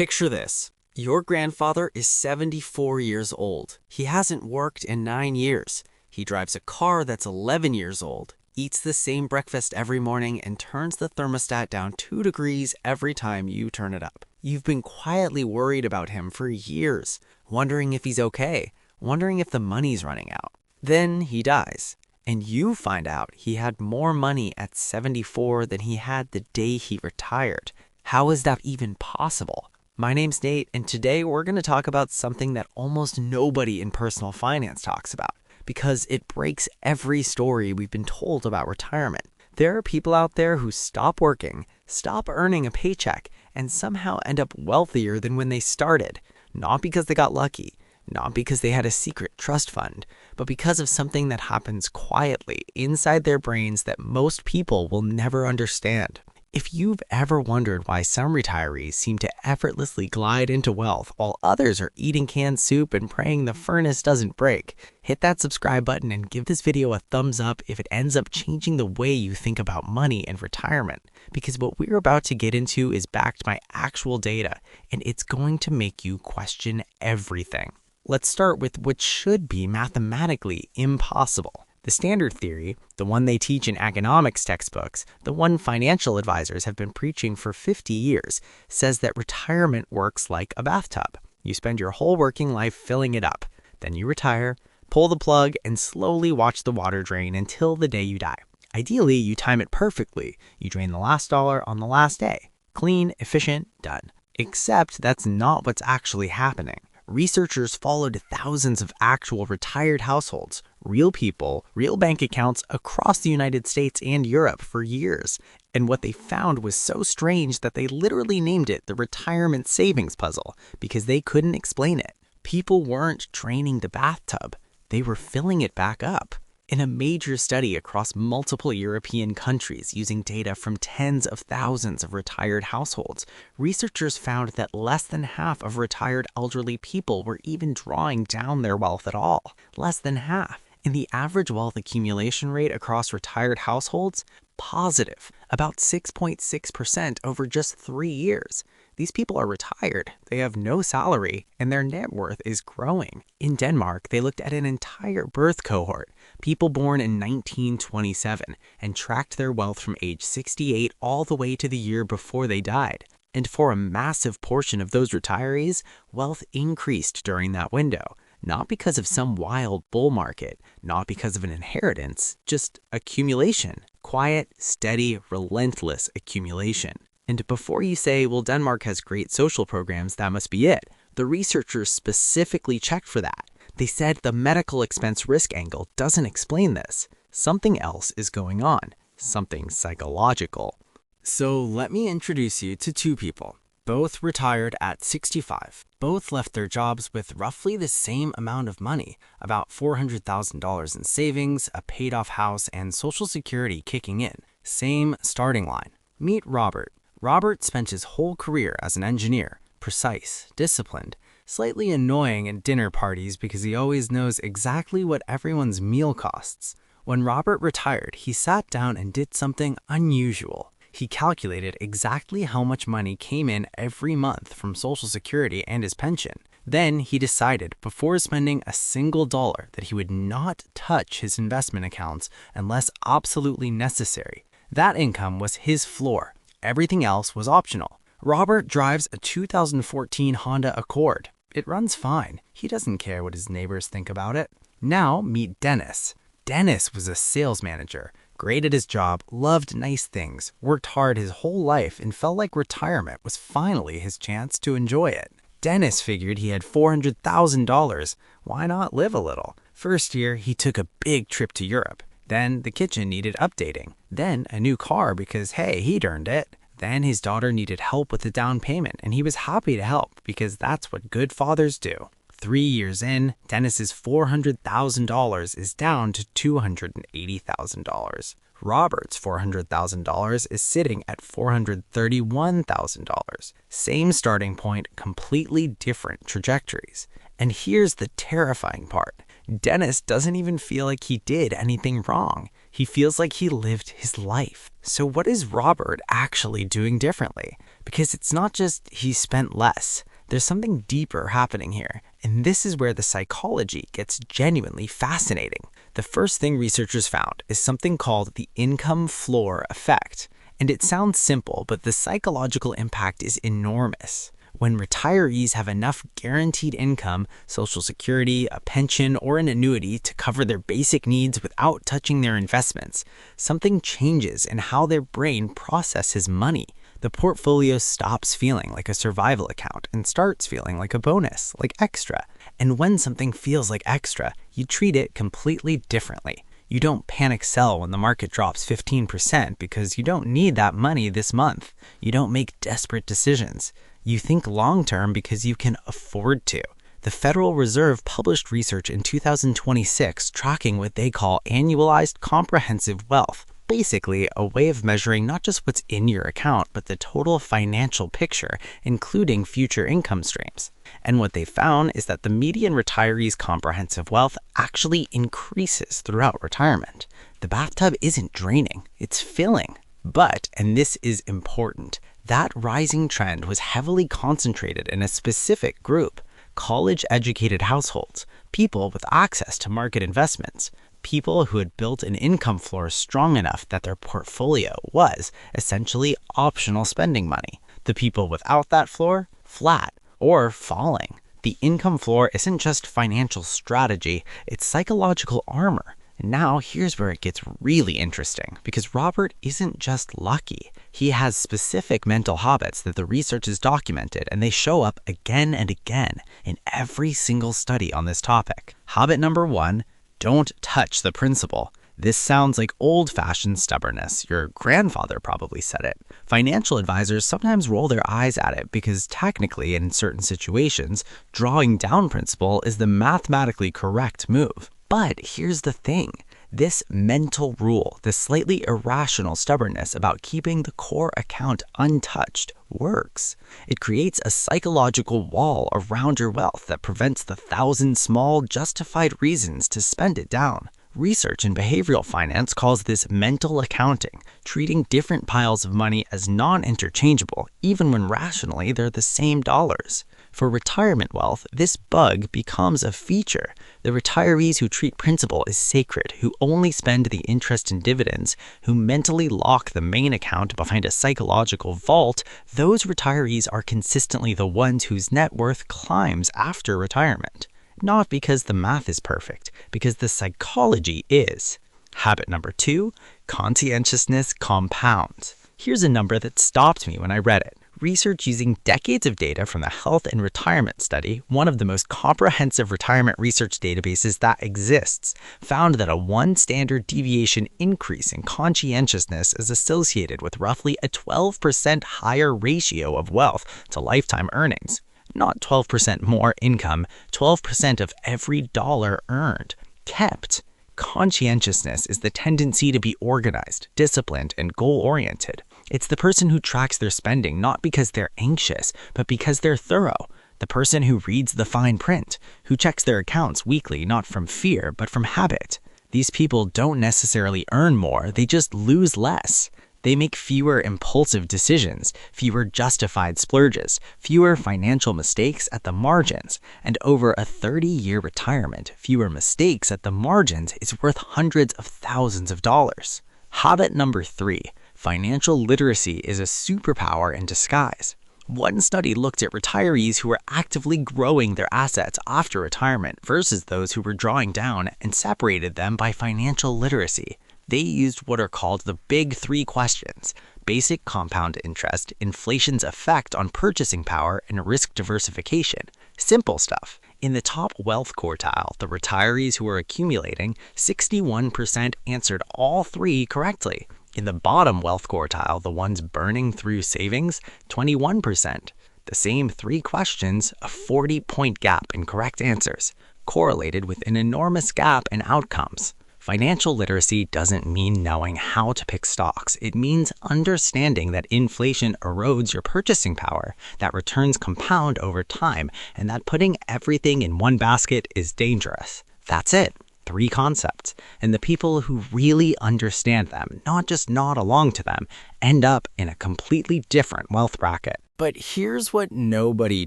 Picture this. Your grandfather is 74 years old. He hasn't worked in 9 years. He drives a car that's 11 years old, eats the same breakfast every morning, and turns the thermostat down 2 degrees every time you turn it up. You've been quietly worried about him for years, wondering if he's okay, wondering if the money's running out. Then he dies, and you find out he had more money at 74 than he had the day he retired. How is that even possible? My name's Nate, and today we're going to talk about something that almost nobody in personal finance talks about, because it breaks every story we've been told about retirement. There are people out there who stop working, stop earning a paycheck, and somehow end up wealthier than when they started. Not because they got lucky, not because they had a secret trust fund, but because of something that happens quietly inside their brains that most people will never understand. If you've ever wondered why some retirees seem to effortlessly glide into wealth while others are eating canned soup and praying the furnace doesn't break, hit that subscribe button and give this video a thumbs up if it ends up changing the way you think about money and retirement. Because what we're about to get into is backed by actual data, and it's going to make you question everything. Let's start with what should be mathematically impossible. The standard theory, the one they teach in economics textbooks, the one financial advisors have been preaching for 50 years, says that retirement works like a bathtub. You spend your whole working life filling it up. Then you retire, pull the plug, and slowly watch the water drain until the day you die. Ideally, you time it perfectly. You drain the last dollar on the last day. Clean, efficient, done. Except that's not what's actually happening. Researchers followed thousands of actual retired households, real people, real bank accounts across the United States and Europe for years. And what they found was so strange that they literally named it the retirement savings puzzle because they couldn't explain it. People weren't draining the bathtub, they were filling it back up. In a major study across multiple European countries using data from tens of thousands of retired households, researchers found that less than half of retired elderly people were even drawing down their wealth at all. Less than half. And the average wealth accumulation rate across retired households? Positive, about 6.6% over just 3 years. These people are retired, they have no salary, and their net worth is growing. In Denmark, they looked at an entire birth cohort, people born in 1927, and tracked their wealth from age 68 all the way to the year before they died. And for a massive portion of those retirees, wealth increased during that window. Not because of some wild bull market, not because of an inheritance, just accumulation. Quiet, steady, relentless accumulation. And before you say, well, Denmark has great social programs, that must be it, the researchers specifically checked for that. They said the medical expense risk angle doesn't explain this. Something else is going on, something psychological. So let me introduce you to two people. Both retired at 65. Both left their jobs with roughly the same amount of money, about $400,000 in savings, a paid-off house, and Social Security kicking in. Same starting line. Meet Robert. Robert spent his whole career as an engineer, precise, disciplined, slightly annoying at dinner parties because he always knows exactly what everyone's meal costs. When Robert retired, he sat down and did something unusual. He calculated exactly how much money came in every month from Social Security and his pension. Then he decided, before spending a single dollar, that he would not touch his investment accounts unless absolutely necessary. That income was his floor. Everything else was optional. Robert drives a 2014 Honda Accord. It runs fine. He doesn't care what his neighbors think about it. Now meet Dennis. Dennis was a sales manager. Great at his job, loved nice things, worked hard his whole life, and felt like retirement was finally his chance to enjoy it. Dennis figured he had $400,000. Why not live a little? First year, he took a big trip to Europe. Then the kitchen needed updating. Then a new car because, hey, he'd earned it. Then his daughter needed help with the down payment, and he was happy to help because that's what good fathers do. 3 years in, Dennis's $400,000 is down to $280,000. Robert's $400,000 is sitting at $431,000. Same starting point, completely different trajectories. And here's the terrifying part. Dennis doesn't even feel like he did anything wrong. He feels like he lived his life. So what is Robert actually doing differently? Because it's not just he spent less. There's something deeper happening here, and this is where the psychology gets genuinely fascinating. The first thing researchers found is something called the income floor effect. And it sounds simple, but the psychological impact is enormous. When retirees have enough guaranteed income, Social Security, a pension, or an annuity to cover their basic needs without touching their investments, something changes in how their brain processes money. The portfolio stops feeling like a survival account and starts feeling like a bonus, like extra. And when something feels like extra, you treat it completely differently. You don't panic sell when the market drops 15% because you don't need that money this month. You don't make desperate decisions. You think long-term because you can afford to. The Federal Reserve published research in 2026 tracking what they call annualized comprehensive wealth. Basically, a way of measuring not just what's in your account, but the total financial picture, including future income streams. And what they found is that the median retiree's comprehensive wealth actually increases throughout retirement. The bathtub isn't draining, it's filling. But, and this is important, that rising trend was heavily concentrated in a specific group: college-educated households, people with access to market investments, people who had built an income floor strong enough that their portfolio was essentially optional spending money. The people without that floor, flat or falling. The income floor isn't just financial strategy, it's psychological armor. And now here's where it gets really interesting, because Robert isn't just lucky. He has specific mental habits that the research has documented, and they show up again and again in every single study on this topic. Habit number 1, don't touch the principal. This sounds like old-fashioned stubbornness. Your grandfather probably said it. Financial advisors sometimes roll their eyes at it because technically, in certain situations, drawing down principal is the mathematically correct move. But here's the thing. This mental rule, this slightly irrational stubbornness about keeping the core account untouched, works. It creates a psychological wall around your wealth that prevents the 1,000 small, justified reasons to spend it down. Research in behavioral finance calls this mental accounting, treating different piles of money as non-interchangeable, even when rationally they're the same dollars. For retirement wealth, this bug becomes a feature. The retirees who treat principal as sacred, who only spend the interest and dividends, who mentally lock the main account behind a psychological vault, those retirees are consistently the ones whose net worth climbs after retirement. Not because the math is perfect, because the psychology is. Habit number 2, conscientiousness compounds. Here's a number that stopped me when I read it. Research using decades of data from the Health and Retirement Study, one of the most comprehensive retirement research databases that exists, found that a 1 standard deviation increase in conscientiousness is associated with roughly a 12% higher ratio of wealth to lifetime earnings. Not 12% more income, 12% of every dollar earned, kept. Conscientiousness is the tendency to be organized, disciplined, and goal-oriented. It's the person who tracks their spending not because they're anxious, but because they're thorough. The person who reads the fine print, who checks their accounts weekly not from fear, but from habit. These people don't necessarily earn more, they just lose less. They make fewer impulsive decisions, fewer justified splurges, fewer financial mistakes at the margins, and over a 30-year retirement, fewer mistakes at the margins is worth hundreds of thousands of dollars. Habit number 3, financial literacy is a superpower in disguise. One study looked at retirees who were actively growing their assets after retirement versus those who were drawing down and separated them by financial literacy. They used what are called the big 3 questions: basic compound interest, inflation's effect on purchasing power, and risk diversification. Simple stuff. In the top wealth quartile, the retirees who were accumulating, 61% answered all 3 correctly. In the bottom wealth quartile, the ones burning through savings, 21%. The same 3 questions, a 40-point gap in correct answers, correlated with an enormous gap in outcomes. Financial literacy doesn't mean knowing how to pick stocks. It means understanding that inflation erodes your purchasing power, that returns compound over time, and that putting everything in one basket is dangerous. That's it. three concepts, and the people who really understand them, not just nod along to them, end up in a completely different wealth bracket. But here's what nobody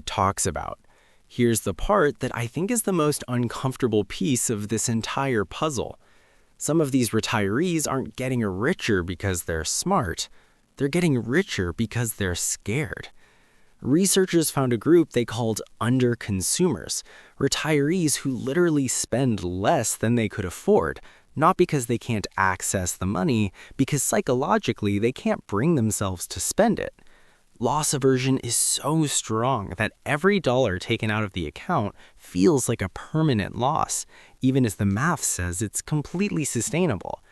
talks about. Here's the part that I think is the most uncomfortable piece of this entire puzzle. Some of these retirees aren't getting richer because they're smart. They're getting richer because they're scared. Researchers found a group they called under-consumers, retirees who literally spend less than they could afford, not because they can't access the money, because psychologically they can't bring themselves to spend it. Loss aversion is so strong that every dollar taken out of the account feels like a permanent loss, even as the math says it's completely sustainable.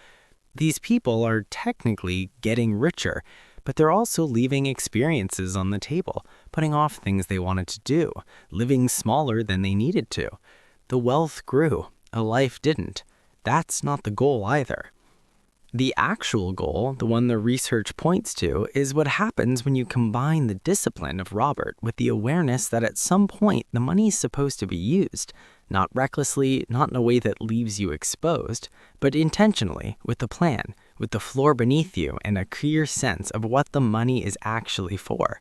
These people are technically getting richer, but they're also leaving experiences on the table, putting off things they wanted to do, living smaller than they needed to. The wealth grew, a life didn't. That's not the goal either. The actual goal, the one the research points to, is what happens when you combine the discipline of Robert with the awareness that at some point the money is supposed to be used, not recklessly, not in a way that leaves you exposed, but intentionally, with a plan, with the floor beneath you and a clear sense of what the money is actually for.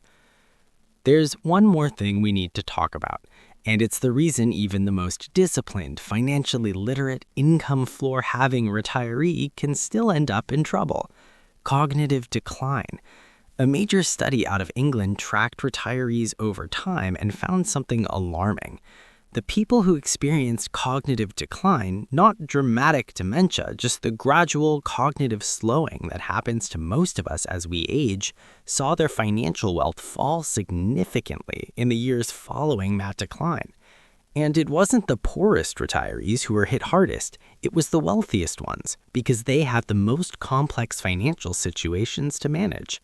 There's one more thing we need to talk about, and it's the reason even the most disciplined, financially literate, income floor having retiree can still end up in trouble: cognitive decline. A major study out of England tracked retirees over time and found something alarming. The people who experienced cognitive decline, not dramatic dementia, just the gradual cognitive slowing that happens to most of us as we age, saw their financial wealth fall significantly in the years following that decline. And it wasn't the poorest retirees who were hit hardest, it was the wealthiest ones, because they had the most complex financial situations to manage.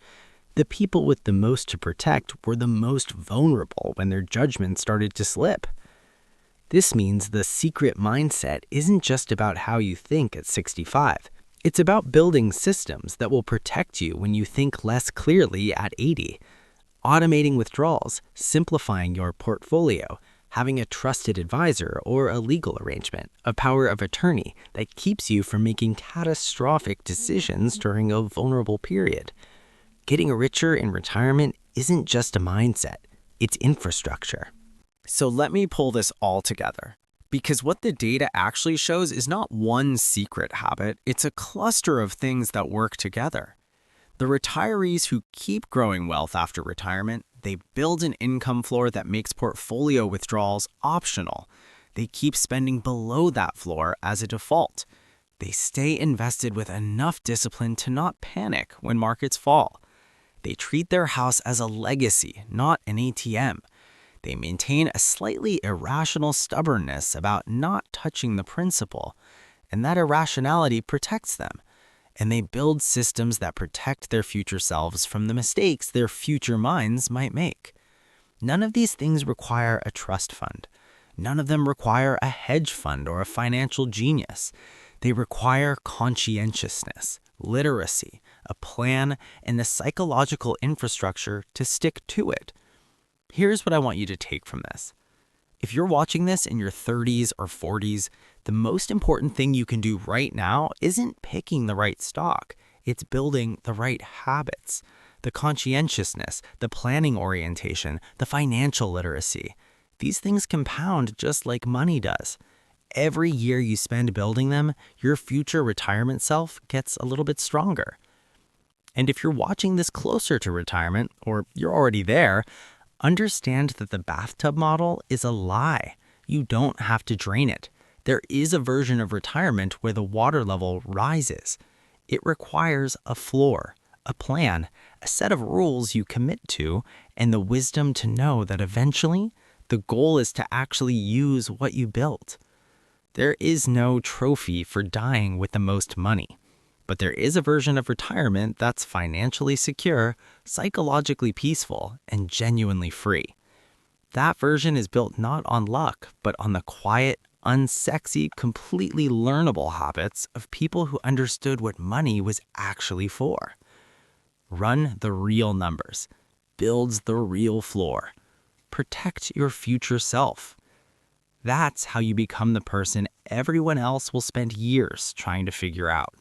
The people with the most to protect were the most vulnerable when their judgment started to slip. This means the secret mindset isn't just about how you think at 65. It's about building systems that will protect you when you think less clearly at 80. Automating withdrawals, simplifying your portfolio, having a trusted advisor or a legal arrangement, a power of attorney that keeps you from making catastrophic decisions during a vulnerable period. Getting richer in retirement isn't just a mindset, it's infrastructure. So let me pull this all together, because what the data actually shows is not one secret habit, it's a cluster of things that work together. The retirees who keep growing wealth after retirement, they build an income floor that makes portfolio withdrawals optional. They keep spending below that floor as a default. They stay invested with enough discipline to not panic when markets fall. They treat their house as a legacy, not an ATM. They maintain a slightly irrational stubbornness about not touching the principal, and that irrationality protects them. And they build systems that protect their future selves from the mistakes their future minds might make. None of these things require a trust fund. None of them require a hedge fund or a financial genius. They require conscientiousness, literacy, a plan, and the psychological infrastructure to stick to it. Here's what I want you to take from this. If you're watching this in your 30s or 40s, the most important thing you can do right now isn't picking the right stock. It's building the right habits, the conscientiousness, the planning orientation, the financial literacy. These things compound just like money does. Every year you spend building them, your future retirement self gets a little bit stronger. And if you're watching this closer to retirement, or you're already there, understand that the bathtub model is a lie. You don't have to drain it. There is a version of retirement where the water level rises. It requires a floor, a plan, a set of rules you commit to, and the wisdom to know that eventually the goal is to actually use what you built. There is no trophy for dying with the most money. But there is a version of retirement that's financially secure, psychologically peaceful, and genuinely free. That version is built not on luck, but on the quiet, unsexy, completely learnable habits of people who understood what money was actually for. Run the real numbers. Builds the real floor. Protect your future self. That's how you become the person everyone else will spend years trying to figure out.